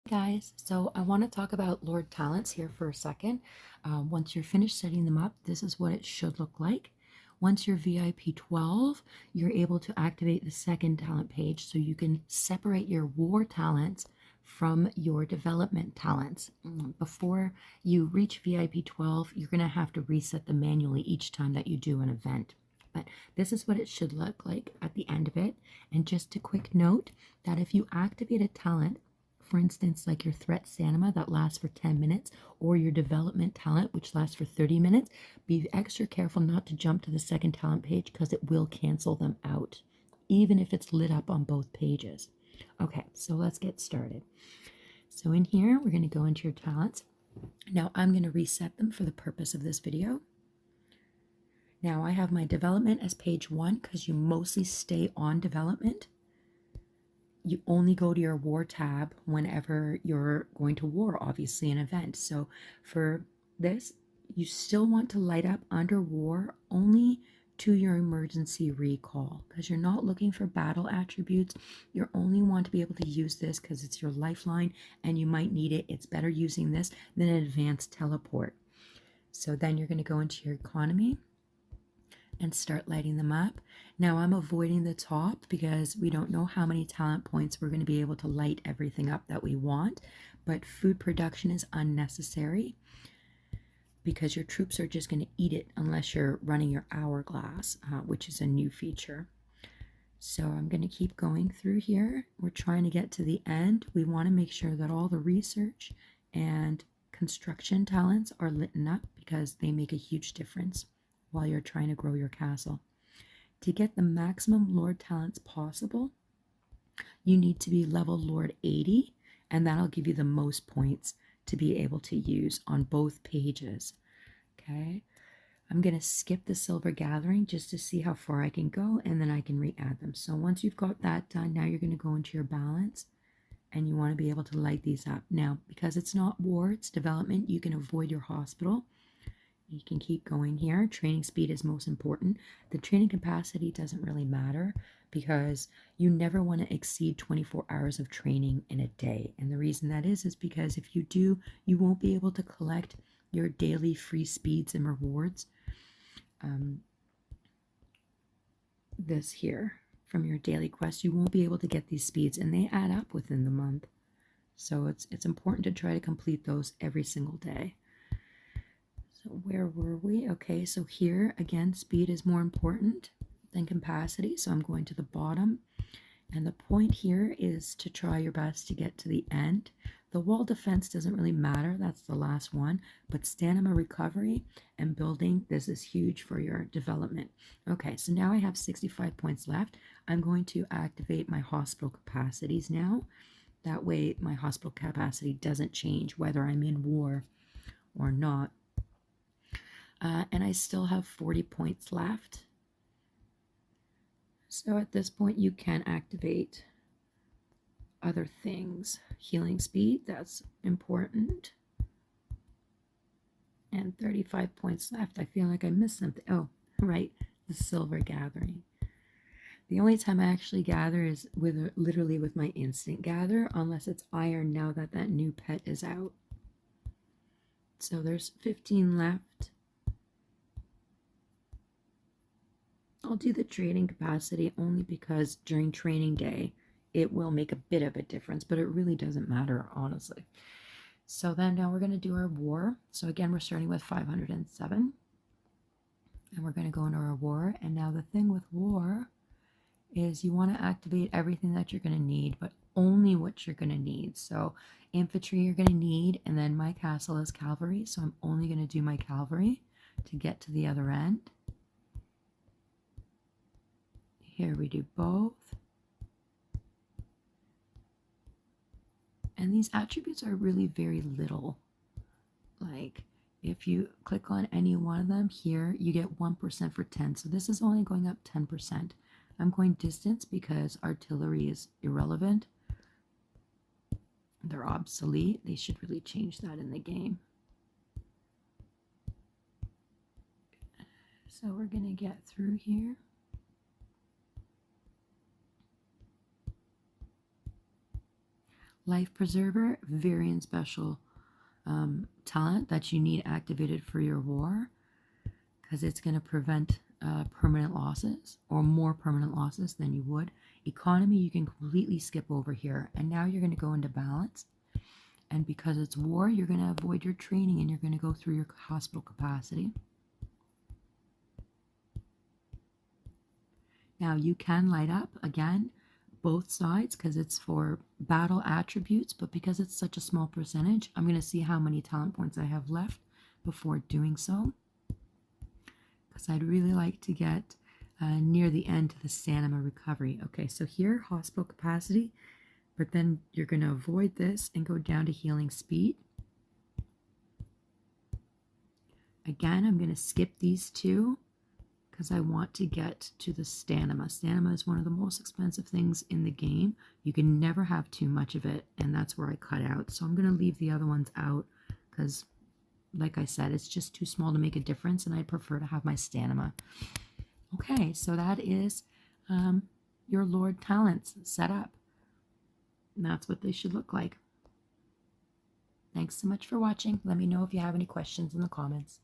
Guys, so I want to talk about Lord Talents here for a second. Once you're finished setting them up, this is what it should look like. Once you're VIP 12, you're able to activate the second talent page so you can separate your war talents from your development talents. Before you reach VIP 12, you're going to have to reset them manually each time that you do an event. But this is what it should look like at the end of it. And just a quick note that if you activate a talent, for instance, like your threat stamina that lasts for 10 minutes, or your development talent, which lasts for 30 minutes, be extra careful not to jump to the second talent page because it will cancel them out, even if it's lit up on both pages. Okay, so let's get started. So in here, we're going to go into your talents. Now I'm going to reset them for the purpose of this video. Now I have my development as page 1 because you mostly stay on development. You only go to your war tab whenever you're going to war, obviously an event. So for this, you still want to light up under war only to your emergency recall because you're not looking for battle attributes. You only want to be able to use this because it's your lifeline and you might need it. It's better using this than an advanced teleport. So then you're going to go into your economy and start lighting them up. Now I'm avoiding the top because we don't know how many talent points we're going to be able to light everything up that we want, but food production is unnecessary because your troops are just going to eat it unless you're running your hourglass, which is a new feature. So I'm going to keep going through here. We're trying to get to the end. We want to make sure that all the research and construction talents are lit up because they make a huge difference while you're trying to grow your castle. To get the maximum Lord talents possible, you need to be level Lord 80, and that'll give you the most points to be able to use on both pages. Okay, I'm going to skip the silver gathering just to see how far I can go, and then I can re-add them. So once you've got that done, now you're going to go into your balance, and you want to be able to light these up. Now, because it's not war, it's development, you can avoid your hospital. You can keep going here. Training speed is most important. The training capacity doesn't really matter because you never want to exceed 24 hours of training in a day. And the reason that is because if you do, you won't be able to collect your daily free speeds and rewards. This here from your daily quest, you won't be able to get these speeds and they add up within the month. So it's important to try to complete those every single day. So where were we? Okay, so here again, speed is more important than capacity. So I'm going to the bottom. And the point here is to try your best to get to the end. The wall defense doesn't really matter. That's the last one. But stamina recovery and building, this is huge for your development. Okay, so now I have 65 points left. I'm going to activate my hospital capacities now. That way my hospital capacity doesn't change whether I'm in war or not. And I still have 40 points left. So at this point, you can activate other things. Healing speed, that's important. And 35 points left. I feel like I missed something. Oh, right, the silver gathering. The only time I actually gather is literally with my instant gather, unless it's iron now that that new pet is out. So there's 15 left. I'll do the trading capacity only because during training day, it will make a bit of a difference, but it really doesn't matter, honestly. So then now we're going to do our war. So again, we're starting with 507. And we're going to go into our war. And now the thing with war is you want to activate everything that you're going to need, but only what you're going to need. So infantry you're going to need, and then my castle is cavalry. So I'm only going to do my cavalry to get to the other end. Here we do both. And these attributes are really very little. Like if you click on any one of them here, you get 1% for 10. So this is only going up 10%. I'm going distance because artillery is irrelevant. They're obsolete. They should really change that in the game. So we're going to get through here. Life Preserver, very and special talent that you need activated for your war, because it's going to prevent permanent losses, or more permanent losses than you would. Economy, you can completely skip over here. And now you're going to go into balance. And because it's war, you're going to avoid your training and you're going to go through your hospital capacity. Now you can light up again both sides because it's for battle attributes, but because it's such a small percentage, I'm going to see how many talent points I have left before doing so, because I'd really like to get near the end to the stamina recovery. Okay, so here, hospital capacity, but then you're going to avoid this and go down to healing speed. Again, I'm going to skip these two because I want to get to the stamina. Stamina is one of the most expensive things in the game. You can never have too much of it, and that's where I cut out. So I'm going to leave the other ones out because, like I said, it's just too small to make a difference, and I prefer to have my stamina. Okay, so that is your Lord talents set up. And that's what they should look like. Thanks so much for watching. Let me know if you have any questions in the comments.